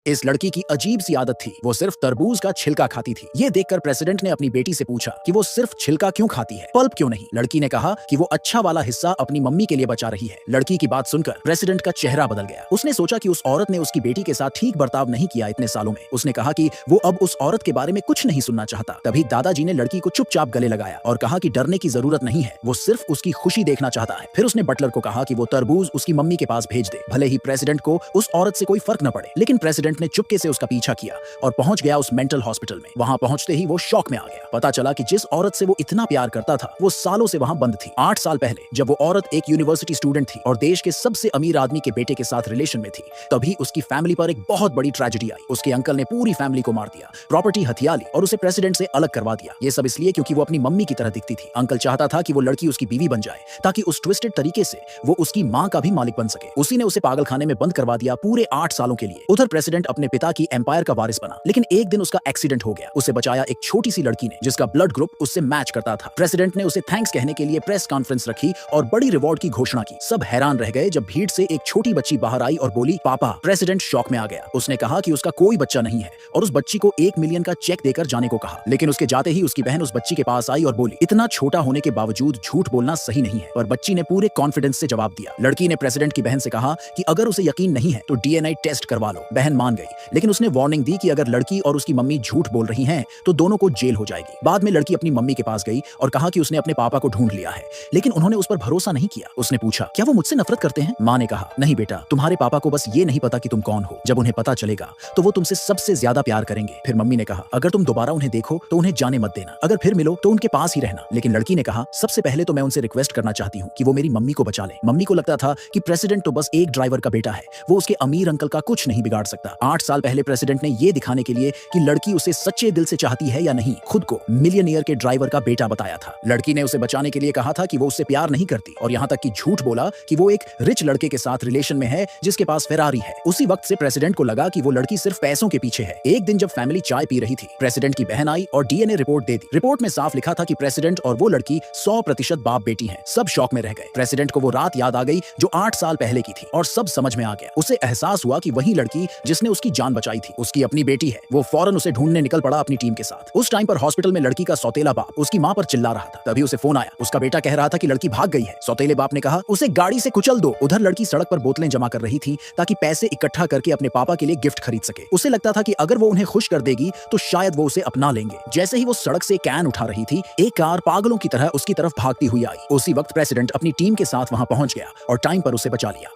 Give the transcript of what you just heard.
इस लड़की की अजीब सी आदत थी, वो सिर्फ तरबूज का छिलका खाती थी। ये देखकर प्रेसिडेंट ने अपनी बेटी से पूछा कि वो सिर्फ छिलका क्यों खाती है, पल्प क्यों नहीं। लड़की ने कहा कि वो अच्छा वाला हिस्सा अपनी मम्मी के लिए बचा रही है। लड़की की बात सुनकर प्रेसिडेंट का चेहरा बदल गया। उसने सोचा कि उस औरत ने उसकी बेटी के साथ ठीक बर्ताव नहीं किया इतने सालों में। उसने कहा कि वो अब उस औरत के बारे में कुछ नहीं सुनना चाहता। तभी दादाजी ने लड़की को चुपचाप गले लगाया और कहा कि डरने की जरूरत नहीं है, वो सिर्फ उसकी खुशी देखना चाहता है। फिर उसने बटलर को कहा कि वो तरबूज उसकी मम्मी के पास भेज दे, भले ही प्रेसिडेंट को उस औरत से कोई फर्क न पड़े। लेकिन प्रेसिडेंट ने चुपके से उसका पीछा किया और पहुंच गया उस मेंटल हॉस्पिटल में। वहां पहुंचते ही वो शॉक में आ गया। पता चला कि जिस औरत से वो इतना प्यार करता था वो सालों से वहां बंद थी। 8 साल पहले जब वो औरत एक यूनिवर्सिटी स्टूडेंट थी और देश के सबसे अमीर आदमी के बेटे के साथ रिलेशन में थी, तभी उसकी फैमिली पर एक बहुत बड़ी ट्रेजेडी आई। उसके अंकल ने पूरी फैमिली को मार दिया, प्रॉपर्टी हथिया ली और उसे प्रेसिडेंट से अलग करवा दिया। ये सब इसलिए क्योंकि वो अपनी मम्मी की तरह दिखती थी। अंकल चाहता था कि वो लड़की उसकी बीवी बन जाए ताकि उस ट्विस्टेड तरीके से वो उसकी मां का भी मालिक बन सके। उसी ने उसे पागल खाने में बंद करवा दिया पूरे 8 सालों के लिए। उधर प्रेसिडेंट अपने पिता की एम्पायर का वारिस बना, लेकिन एक दिन उसका एक्सीडेंट हो गया। उसे बचाया एक छोटी सी लड़की ने जिसका ब्लड ग्रुप उससे मैच करता था। प्रेसिडेंट ने उसे थैंक्स कहने के लिए प्रेस कॉन्फ्रेंस रखी और बड़ी रिवॉर्ड की घोषणा की। सब हैरान रह गए जब भीड़ से एक छोटी बच्ची बाहर आई और बोली, पापा। प्रेसिडेंट शॉक में आ गया। उसने कहा कि उसका कोई बच्चा नहीं है और उस बच्ची को 1 मिलियन का चेक देकर जाने को कहा। लेकिन उसके जाते ही उसकी बहन उस बच्ची के पास आई और बोली, इतना छोटा होने के बावजूद झूठ बोलना सही नहीं है। पर बच्ची ने पूरे कॉन्फिडेंस से जवाब दिया। लड़की ने प्रेसिडेंट की बहन से कहा कि अगर उसे यकीन नहीं है तो डीएनए टेस्ट करवा लो। बहन मान गई, लेकिन उसने वार्निंग दी कि अगर लड़की और उसकी मम्मी झूठ बोल रही हैं तो दोनों को जेल हो जाएगी। बाद में लड़की अपनी मम्मी के पास गई और कहा कि उसने अपने पापा को ढूंढ लिया है, लेकिन उन्होंने उस पर भरोसा नहीं किया। उसने पूछा, क्या वो मुझसे नफरत करते हैं? मां ने कहा, नहीं बेटा, तुम्हारे पापा को बस ये नहीं पता कि तुम कौन हो। जब उन्हें पता चलेगा तो वो तुमसे सबसे ज्यादा प्यार करेंगे। फिर मम्मी ने कहा, अगर तुम दोबारा उन्हें देखो तो उन्हें जाने मत देना, अगर फिर मिलो तो उनके पास ही रहना। लेकिन लड़की ने कहा, सबसे पहले तो मैं उनसे रिक्वेस्ट करना चाहती हूँ कि वो मेरी मम्मी को बचा ले। मम्मी को लगता था कि प्रेसिडेंट तो बस एक ड्राइवर का बेटा है, वो उसके अमीर अंकल का कुछ नहीं बिगाड़ सकता। 8 साल पहले प्रेसिडेंट ने ये दिखाने के लिए कि लड़की उसे सच्चे दिल से चाहती है या नहीं, खुद को मिलियनियर के ड्राइवर का बेटा बताया था। लड़की ने उसे बचाने के लिए कहा था कि वो उससे प्यार नहीं करती और यहाँ तक कि झूठ बोला कि वो एक रिच लड़के के साथ रिलेशन में है जिसके पास फेरारी है। उसी वक्त से प्रेसिडेंट को लगा कि वो लड़की सिर्फ पैसों के पीछे है। एक दिन जब फैमिली चाय पी रही थी, प्रेसिडेंट की बहन आई और डीएनए रिपोर्ट दे दी। रिपोर्ट में साफ लिखा था कि प्रेसिडेंट और वो लड़की 100% बाप बेटी हैं। सब शॉक में रह गए। प्रेसिडेंट को वो रात याद आ गई जो 8 साल पहले की थी और सब समझ में आ गया। उसे एहसास हुआ कि वही लड़की जिसने उसकी जान बचाई थी उसकी अपनी बेटी है। वो फौरन उसे ढूंढने निकल पड़ा अपनी टीम के साथ। उस टाइम पर हॉस्पिटल में लड़की का सौतेला बाप उसकी मां पर चिल्ला रहा था। तभी उसे फोन आया। उसका बेटा कह रहा था कि लड़की भाग गई है। सौतेले बाप ने कहा, उसे गाड़ी से कुचल दो। उधर लड़की सड़क पर बोतलें जमा कर रही थी ताकि पैसे इकट्ठा करके अपने पापा के लिए गिफ्ट खरीद सके। उसे लगता था कि अगर वो उन्हें खुश कर देगी तो शायद वो उसे अपना लेंगे। जैसे ही वो सड़क से कैन उठा रही थी, एक कार पागलों की तरह उसकी तरफ भागती हुई आई। उसी वक्त प्रेसिडेंट अपनी टीम के साथ वहां पहुंच गया और टाइम पर उसे बचा लिया।